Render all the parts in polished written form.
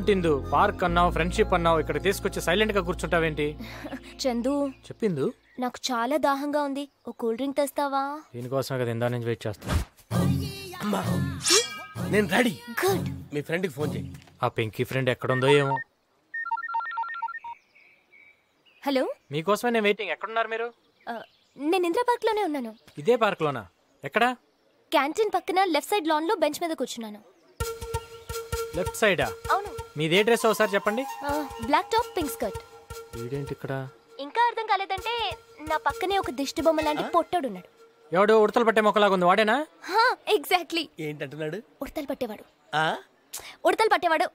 ఏంటిందు park అన్నావు friendship అన్నావు ఇక్కడ తీసుకొచ్చి సైలెంట్ గా కూర్చుంటావేంటి? చందు చెప్పిందు నాకు చాలా దాహంగా ఉంది, ఓ కూల్ డ్రింక్ తెస్తావా? దీనికోసమే కదా ఇందా నుంచి వెయిట్ చేస్తా. నేను రెడీ. గుడ్. మీ ఫ్రెండ్ కి ఫోన్ చేయి. ఆ పింకీ ఫ్రెండ్ ఎక్కడుందో ఏమో. హలో, మీకోసమే నేను వెయిటింగ్. ఎక్కడున్నారు మీరు? నేను ఇంద్రా పార్క్ లోనే ఉన్నాను. ఇదే పార్క్ లోనా? ఎక్కడా? క్యాంటీన్ పక్కన లెఫ్ట్ సైడ్ లాన్ లో బెంచ్ మీద కూర్చున్నాను. లెఫ్ట్ సైడా? అవును. మీదే డ్రెస్ ఒకసారి చెప్పండి. Black top pink skirt. వీడేంటి ఇక్కడ? ఇంకా అర్థం కాలేదంటే నా పక్కనే ఒక దిష్టి బొమ్మ లాంటి పొట్టోడు ఉన్నాడు. ఎవడు ఉడతలు పట్టే మొక్కలాగా ఉంది వాడేనా? ఎగ్జాక్ట్లీ. ఏంటంటున్నాడు? ఉడతలు పట్టేవాడు. ఆ ఉడతలు పట్టేవాడు.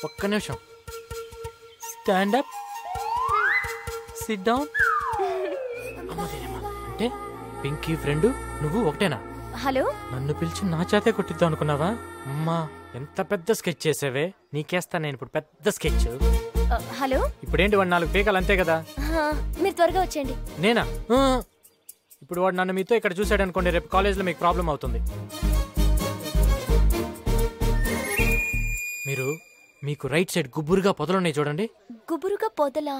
ఒక్క నిమిషం. Stand up, SIT down. అంటే పింకీ ఫ్రెండ్ నువ్వు ఒకటేనా? హలో, నన్ను పిలిచి నా చేతే కొట్టిద్దాం అనుకున్నావా? అమ్మా ఎంత పెద్ద స్కెచ్ చేసావే. నీకేస్తా నేను ఇప్పుడు పెద్ద స్కెచ్. హలో. ఇప్పుడేంటి వాడు 4 పీకలు అంతే కదా? మీరు త్వరగా వచ్చేయండి. నేనా? ఇప్పుడు వాడు నన్ను మీతో ఇక్కడ చూసాడు అనుకోండి, రేపు కాలేజ్లో మీకు ప్రాబ్లం అవుతుంది. మీకు రైట్ సైడ్ గుబురుగా పొదలున్నాయి చూడండి. గుబురుగా పొదలా?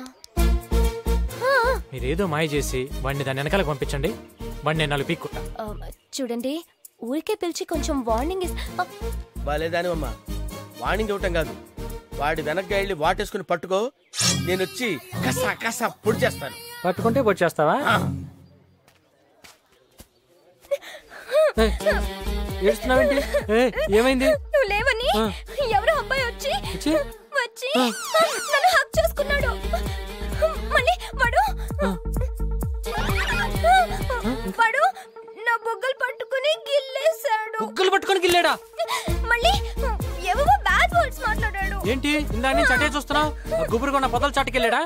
మీరేదో మాయ చేసి వాడిని దాని వెనకాలకు పంపించండి. వాడిని నేను 4 పీక్కుంటా. చూడండి, ఊరికే పిలిచి కొంచెం వార్నింగ్ బాలేదాని అమ్మా. వార్నింగ్ ఇవ్వటం కాదు, వాడి వెనక్కి వెళ్ళి వాటేసుకుని పట్టుకో. నేను వచ్చి కసా కసా పొడి చేస్తాను. పట్టుకుంటే పొడి చేస్తావా? ఏడుస్తున్నావేంటి? ఏమైంది? నువ్వు లేవని ఎవరో అబ్బాయి వచ్చి నన్ను హక్ చేసుకున్నాడు. మళ్ళీ వాడు నా బొగ్గలు పట్టుకుని గిల్లేశాడు. బొగ్గలు పట్టుకుని గిల్లాడా? మళ్ళీ ఏవో బ్యాడ్ వర్డ్స్ మాట్లాడాడు. ఏంటి ఇందా నుంచి అటే చూస్తున్నావు? గుబురుగా ఉన్న పొదలు చాటుకెళ్ళాడా?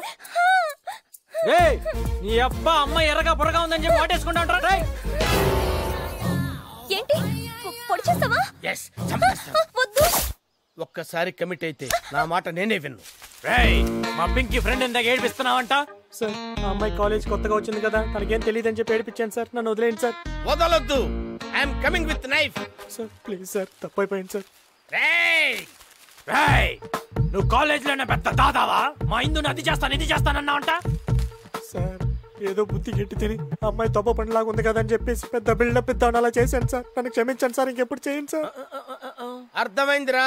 నీ అబ్బా అమ్మ ఎర్రగా బుర్రగా ఉందని చెప్పి వాటేసుకుంటా ఉంటారా? ఏంటి పొడి చేస్తావా? వద్దు. ఒక్కసారి కమిట్ అయితే నా మాట నేనే విన్ను. మా పింకీ ఫ్రెండ్ ఇందాక ఏడిపిస్తున్నావంట. సార్ ఆ అమ్మాయి కాలేజ్ కొత్తగా వచ్చింది కదా, తనకేం తెలియదని చెప్పి ఏడిపించాను సార్. నన్ను వదిలేయండి సార్. వదలొద్దు. I'm coming with knife. Sir please sir, తప్పైపోయింది సార్. నువ్వు కాలేజీలోనే పెద్ద దాదావా? మా ఇందుని అది చేస్తానన్నావంట. సార్ ఏదో బుద్ధి గట్టి తిని అమ్మాయి తప్ప పండులాగా ఉంది కదా అని చెప్పేసి పెద్ద బిల్డప్ ఇద్దామని అలా చేశాను సార్. నన్ను క్షమించండి సార్, ఇంకెప్పుడు చేయండి సార్. అర్థమైందిరా?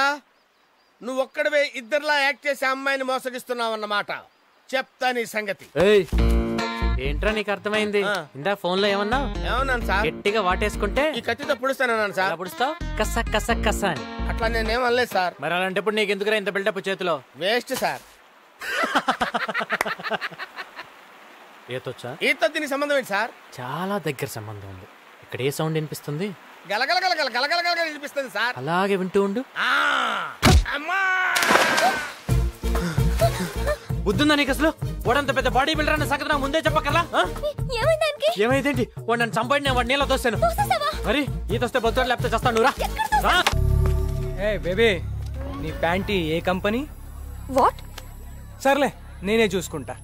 నువ్వు ఒక్కడవే ఇద్దరులా యాక్ట్ చేసి అమ్మాయిని మోసగిస్తున్నావు అన్నమాట. చెప్తా నీ సంగతి. ఏంట్రా నీకు అర్థమైంది? ఇందా ఫోన్ లో ఏమన్నాను సార్? గట్టిగా వాటేసుకుంటే ఈ కత్తితో పుడుస్తానన్నాను సార్. పుడుస్తావు కస కస కస అని. అట్లా నేనేమనలేదు సార్. మరి అలాంటప్పుడు నీకు ఎందుకురా ఇంత బిల్డప్ చేతిలో? Waste sir. ఈతొచ్చా? ఈత దీనికి సంబంధం ఏంటి సార్? చాలా దగ్గర సంబంధం ఉంది. ఇక్కడ ఏ సౌండ్ వినిపిస్తుంది? గలగలగల గలగలగల వినిపిస్తుంది సార్. అలాగే వింటూ ఉండు. బుద్ధుందా నీకు అసలు? వాడంత పెద్ద బాడీ బిల్డర్ అన్న సంగతి నాకు ముందే చెప్పకల్లా? ఏమైందేంటి? వాడు నన్ను చంపండి, నేను వాడు నీళ్ళ దోస్తాను. మరి ఈతొస్తే బొద్దుడు లేకపోతే చేస్తాను. రా. బేబీ, నీ ప్యాంటీ ఏ కంపెనీ? వాట్? సర్లే నేనే చూసుకుంటా.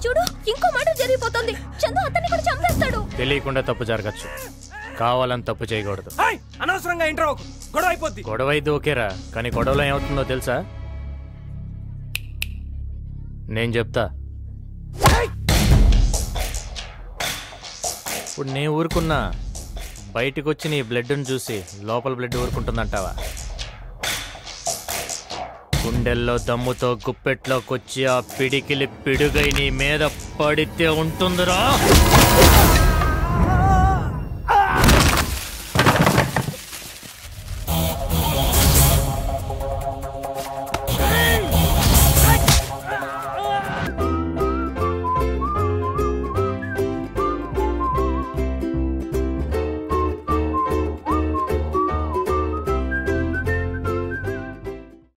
చూడు, ఇంకో మాట జరిగిపోతుంది. చందు అతన్ని కూడా చంపేస్తాడు. తెలియకుండా తప్పు జరగచ్చు, కావాలని తప్పు చేయకూడదు. అనవసరంగా ఇంటర్ గొడవ అయిపోద్ది. గొడవ అయితే ఓకేరా, కానీ గొడవలో ఏమవుతుందో తెలుసా? నేను చెప్తా. ఇప్పుడు నేను ఊరుకున్నా, బయటకు వచ్చి నీ బ్లడ్ని చూసి లోపల బ్లడ్ ఊరుకుంటుందంటావా? గుండెల్లో దమ్ముతో గుప్పెట్లోకి వచ్చి ఆ పిడికిలి పిడుగై నీ మీద పడితే ఉంటుందిరా.